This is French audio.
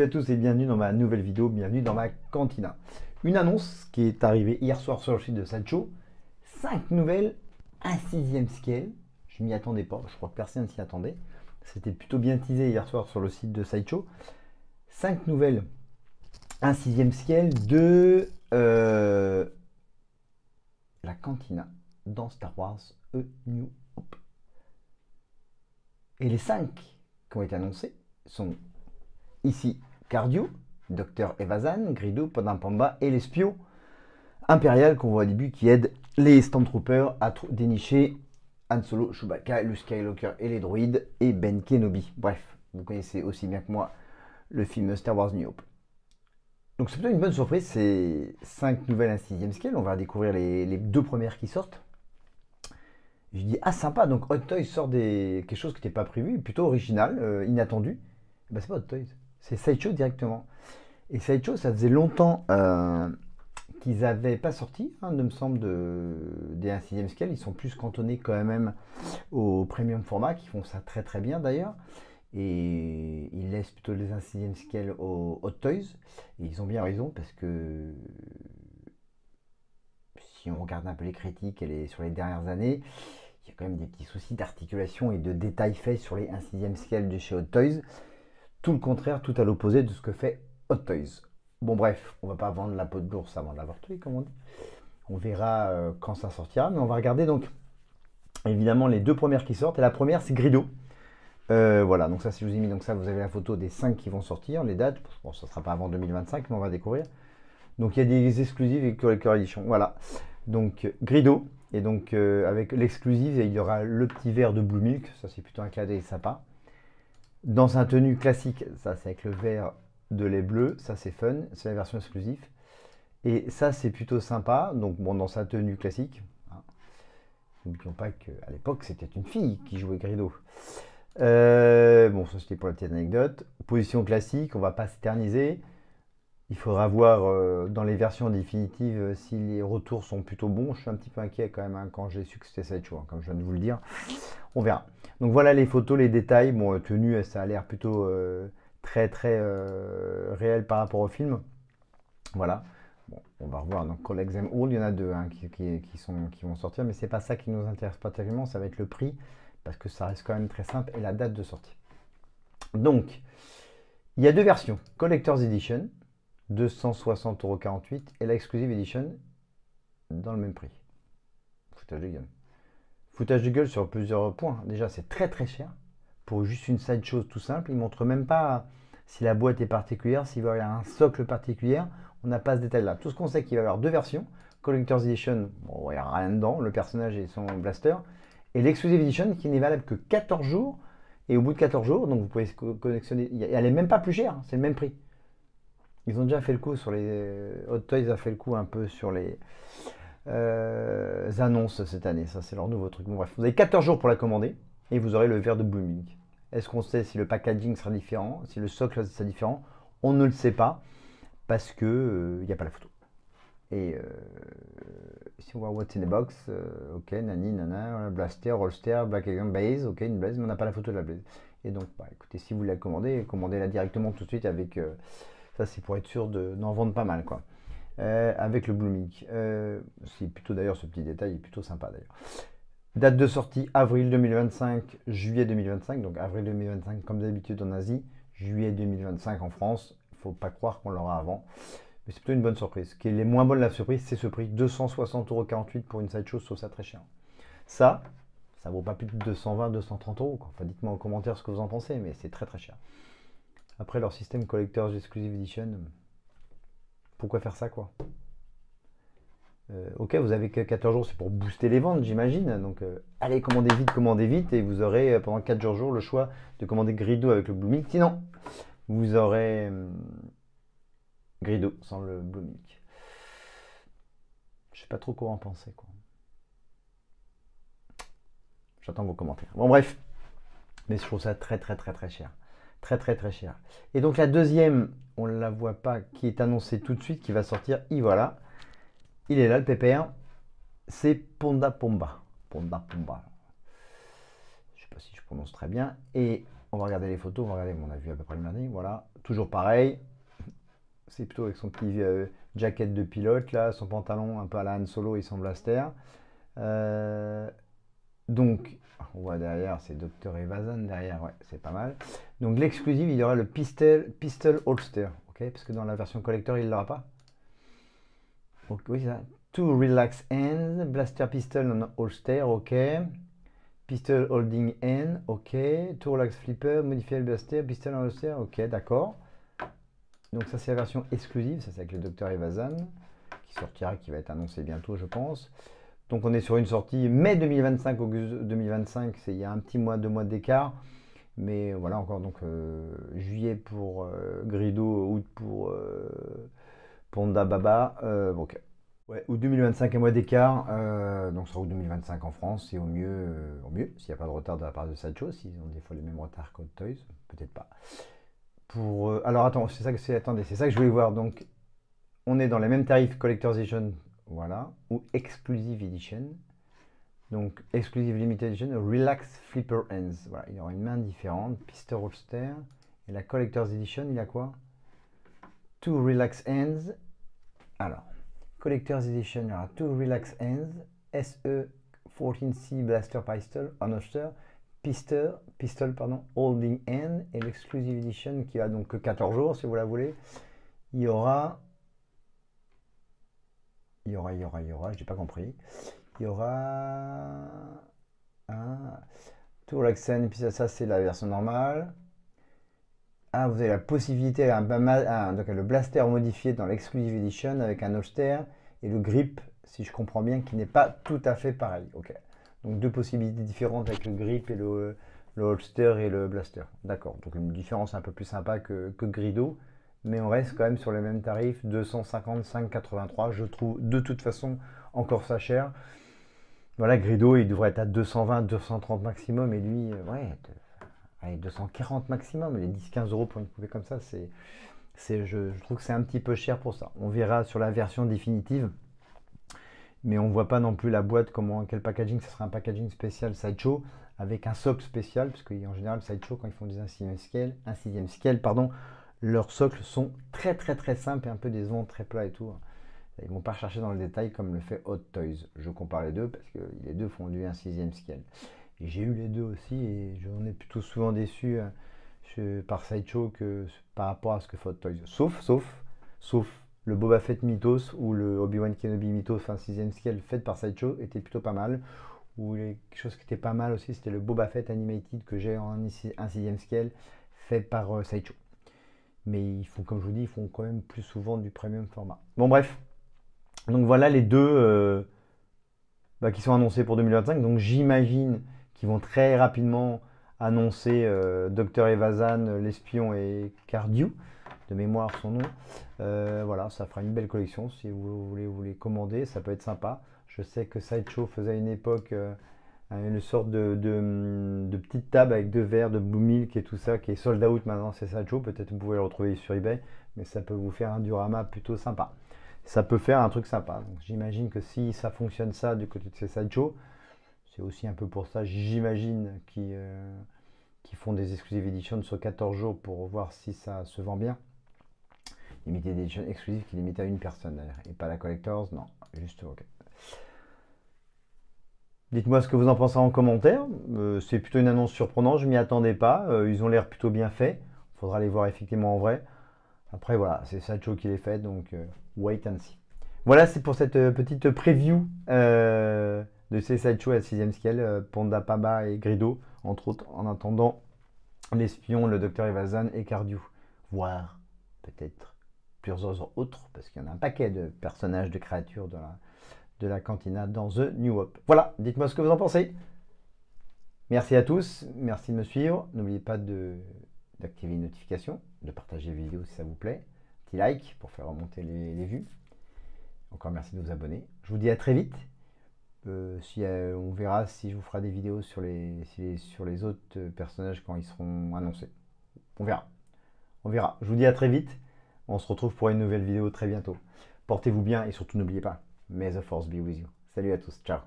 Salut à tous et bienvenue dans ma nouvelle vidéo, bienvenue dans ma cantina. Une annonce qui est arrivée hier soir sur le site de Sideshow. 5 nouvelles, un 6e scale. Je m'y attendais pas, je crois que personne s'y attendait. C'était plutôt bien teasé hier soir sur le site de Sideshow. 5 nouvelles, un 6e scale de la cantina dans Star Wars A New Hope. Et les 5 qui ont été annoncés sont ici Cardio, Dr Evazan, Grido, Padampamba et l'espion impérial qu'on voit au début qui aide les Stormtroopers à dénicher Han Solo, Chewbacca, Luke Skywalker et les droïdes et Ben Kenobi. Bref, vous connaissez aussi bien que moi le film Star Wars New Hope. Donc c'est plutôt une bonne surprise, c'est 5 nouvelles à 6e scale, on va découvrir les 2 premières qui sortent. Je dis ah sympa, donc Hot Toys sort quelque chose qui n'était pas prévu, plutôt original, inattendu. Ben, c'est pas Hot Toys, c'est Sideshow directement. Et Sideshow, ça faisait longtemps qu'ils n'avaient pas sorti, il me semble, des 1 6e scale. Ils sont plus cantonnés quand même au premium format, qui font ça très très bien d'ailleurs. Et ils laissent plutôt les 1 6e scale aux Hot Toys. Et ils ont bien raison parce que si on regarde un peu les critiques sur les dernières années, il y a quand même des petits soucis d'articulation et de détails faits sur les 1 6e scale de chez Hot Toys. Tout le contraire, tout à l'opposé de ce que fait Hot Toys. Bon bref, on va pas vendre la peau de l'ours avant de l'avoir tué, comme on dit. On verra quand ça sortira, mais on va regarder donc évidemment les 2 premières qui sortent. Et la première, c'est Grido. Voilà, donc ça, si je vous ai mis donc ça, vous avez la photo des 5 qui vont sortir, les dates. Bon, ça sera pas avant 2025, mais on va découvrir. Donc il y a des exclusives et Collector Edition. Voilà, donc Grido. Et donc avec l'exclusive, il y aura le petit verre de Blue Milk. Ça, c'est plutôt un cadeau sympa. Dans sa tenue classique, ça c'est avec le verre de lait bleu, ça c'est fun, c'est la version exclusive. Et ça c'est plutôt sympa, donc bon, dans sa tenue classique. N'oublions pas qu'à l'époque c'était une fille qui jouait Grido. Bon, ça c'était pour la petite anecdote. Position classique, on va pas s'éterniser. Il faudra voir dans les versions définitives si les retours sont plutôt bons. Je suis un petit peu inquiet quand même quand j'ai su que c'était Sideshow, comme je viens de vous le dire. On verra. Donc voilà les photos, les détails. Bon, tenue, ça a l'air plutôt très très réel par rapport au film. Voilà. Bon, on va revoir. Donc Collect Them All, il y en a 2 qui vont sortir, mais c'est pas ça qui nous intéresse particulièrement. Ça va être le prix parce que ça reste quand même très simple et la date de sortie. Donc il y a 2 versions. Collector's Edition. 260,48 € et la Exclusive Edition dans le même prix. Foutage de gueule. Foutage de gueule sur plusieurs points. Déjà, c'est très très cher pour juste une Sideshow tout simple. Il ne montre même pas si la boîte est particulière, s'il va y avoir un socle particulier. On n'a pas ce détail-là. Tout ce qu'on sait, c'est qu'il va y avoir 2 versions. Collector's Edition, bon, il n'y a rien dedans, le personnage et son blaster. Et l'Exclusive Edition qui n'est valable que 14 jours. Et au bout de 14 jours, donc vous pouvez collectionner. Elle n'est même pas plus chère, c'est le même prix. Ils ont déjà fait le coup sur les... Hot Toys a fait le coup un peu sur les annonces cette année. Ça, c'est leur nouveau truc. Bon, bref, vous avez 14 jours pour la commander et vous aurez le verre de Blue Milk. Est-ce qu'on sait si le packaging sera différent, si le socle sera différent? On ne le sait pas parce que il n'y a pas la photo. Et si on voit What's in the Box, ok, nani, nana, blaster, holster, black base, ok, une blaze, mais on n'a pas la photo de la blaze. Et donc, bah, écoutez, si vous la commandez, commandez-la directement tout de suite avec... ça, c'est pour être sûr d'en vendre pas mal, quoi. Avec le Blue Milk. C'est plutôt, d'ailleurs, ce petit détail est plutôt sympa, d'ailleurs. Date de sortie, avril 2025, juillet 2025. Donc, avril 2025, comme d'habitude en Asie. Juillet 2025 en France. Il ne faut pas croire qu'on l'aura avant. Mais c'est plutôt une bonne surprise. Ce qui est les moins bonnes de la surprise, c'est ce prix. 260,48 € pour une Sideshow, je trouve ça très cher. Ça vaut pas plus de 220, 230 €. Enfin, dites-moi en commentaire ce que vous en pensez, mais c'est très très cher. Après, leur système Collector's Exclusive Edition, pourquoi faire ça, quoi? Ok, vous avez que 14 jours, c'est pour booster les ventes, j'imagine. Donc, allez, commandez vite, et vous aurez pendant 4 jours le choix de commander Grido avec le Blue Milk. Sinon, vous aurez Grido sans le Blue Milk. Je sais pas trop quoi en penser, quoi. J'attends vos commentaires. Bon, bref, mais je trouve ça très très très très cher. Très très très cher. Et donc la deuxième, on ne la voit pas, qui est annoncée tout de suite, qui va sortir, y voilà. Il est là, le PPR. C'est Ponda Pomba. Ponda Pomba. Je ne sais pas si je prononce très bien. Et on va regarder les photos, on va regarder, on a vu à peu près le dernier. Voilà, toujours pareil. C'est plutôt avec son petit jacket de pilote, là, son pantalon un peu à la Han Solo et son blaster. Donc, on voit derrière, c'est Dr. Evazan derrière, ouais, c'est pas mal. Donc l'exclusive, il y aura le Pistol Holster, ok, parce que dans la version collector, il ne l'aura pas. Donc, oui, c'est ça. Two relax hands, blaster pistol on holster, ok. Pistol holding hand, ok. Two relax flipper, modifier le blaster, pistol en holster, ok, d'accord. Donc ça c'est la version exclusive, ça c'est avec le Dr. Evazan, qui sortira, qui va être annoncé bientôt, je pense. Donc on est sur une sortie mai 2025 august 2025, il y a un petit mois, 2 mois d'écart. Mais voilà, encore donc juillet pour Grido, août pour Ponda Baba. Ok. Ouais, août 2025, un mois d'écart. Donc ça sera août 2025 en France, et au mieux, s'il n'y a pas de retard de la part de Sideshow, s'ils ont des fois les mêmes retards qu'Hot Toys, peut-être pas. Alors attends, c'est ça que je voulais voir. Donc on est dans les mêmes tarifs Collector's Edition, voilà, ou Exclusive Edition. Donc Exclusive Limited Edition, Relax Flipper Hands. Voilà, il y aura une main différente, Pistol Holster. Et la Collector's Edition, il a quoi? Two Relax Hands. Alors, Collector's Edition, il y aura Two Relax Hands, SE14C Blaster Pistol, Holster, Pistol, Holding Hand. Et l'Exclusive Edition qui a donc que 14 jours si vous la voulez. Il y aura, j'ai pas compris. Il y aura un Two Relax Hand, puis ça c'est la version normale. Ah, vous avez la possibilité, donc le blaster modifié dans l'Exclusive Edition avec un holster et le grip, si je comprends bien, qui n'est pas tout à fait pareil. Ok. Donc deux possibilités différentes avec le grip et le holster et le blaster. D'accord. Donc une différence un peu plus sympa que Grido, mais on reste quand même sur les mêmes tarifs, 255,83. Je trouve de toute façon encore ça cher. Voilà, Grido, il devrait être à 220, 230 maximum, et lui, ouais. Allez, 240 maximum, les 10-15 euros pour une poupée comme ça, je trouve que c'est un petit peu cher pour ça. On verra sur la version définitive, mais on ne voit pas non plus la boîte, quel packaging. Ce sera un packaging spécial Sideshow avec un socle spécial, parce qu'en général Sideshow, quand ils font des 1/6 scale, leurs socles sont très très très simples et un peu des ondes très plats et tout. Ils ne vont pas chercher dans le détail comme le fait Hot Toys. Je compare les deux parce que les deux font du 1/6 scale. J'ai eu les deux aussi et j'en ai plutôt souvent déçu par Sideshow que par rapport à ce que fait Hot Toys. Sauf le Boba Fett Mythos ou le Obi-Wan Kenobi Mythos, enfin 6e scale fait par Sideshow, était plutôt pas mal. Ou quelque chose qui était pas mal aussi, c'était le Boba Fett Animated que j'ai en 1/6 scale fait par Sideshow. Mais ils font, comme je vous dis, ils font quand même plus souvent du premium format. Bon bref, donc voilà les deux qui sont annoncés pour 2025. Donc j'imagine qui vont très rapidement annoncer Dr. Evazan, l'espion et Cardew, de mémoire son nom. Voilà, ça fera une belle collection si vous voulez vous les commander, ça peut être sympa. Je sais que Sideshow faisait à une époque une sorte de petite table avec 2 verres de Blue Milk et tout ça qui est sold out maintenant, c'est Sideshow. Peut-être vous pouvez le retrouver sur eBay, mais ça peut vous faire un diorama plutôt sympa. Ça peut faire un truc sympa. J'imagine que si ça fonctionne ça du côté de ces Sideshow, c'est aussi un peu pour ça, j'imagine, qu'ils font des exclusive editions sur 14 jours pour voir si ça se vend bien. Limited edition exclusive qui limite à une personne d'ailleurs, et pas la collectors, non, juste ok. Dites-moi ce que vous en pensez en commentaire. C'est plutôt une annonce surprenante, je m'y attendais pas. Ils ont l'air plutôt bien faits. Il faudra les voir effectivement en vrai. Après voilà, c'est Sideshow qui les fait, donc wait and see. Voilà, c'est pour cette petite preview de ces Sideshow à 6e scale, Ponda Baba et Grido, entre autres, en attendant l'espion, le Dr. Evazan et Cardew. Voire peut-être plusieurs autres, parce qu'il y en a un paquet de personnages, de créatures de la cantina dans The New Hope. Voilà, dites-moi ce que vous en pensez. Merci à tous, merci de me suivre. N'oubliez pas d'activer les notifications, de partager la vidéo si ça vous plaît. Petit like pour faire remonter les vues. Encore merci de vous abonner. Je vous dis à très vite. On verra si je vous ferai des vidéos sur les autres personnages quand ils seront annoncés. On verra. On verra. Je vous dis à très vite. On se retrouve pour une nouvelle vidéo très bientôt. Portez-vous bien et surtout n'oubliez pas, May the Force be with you. Salut à tous. Ciao.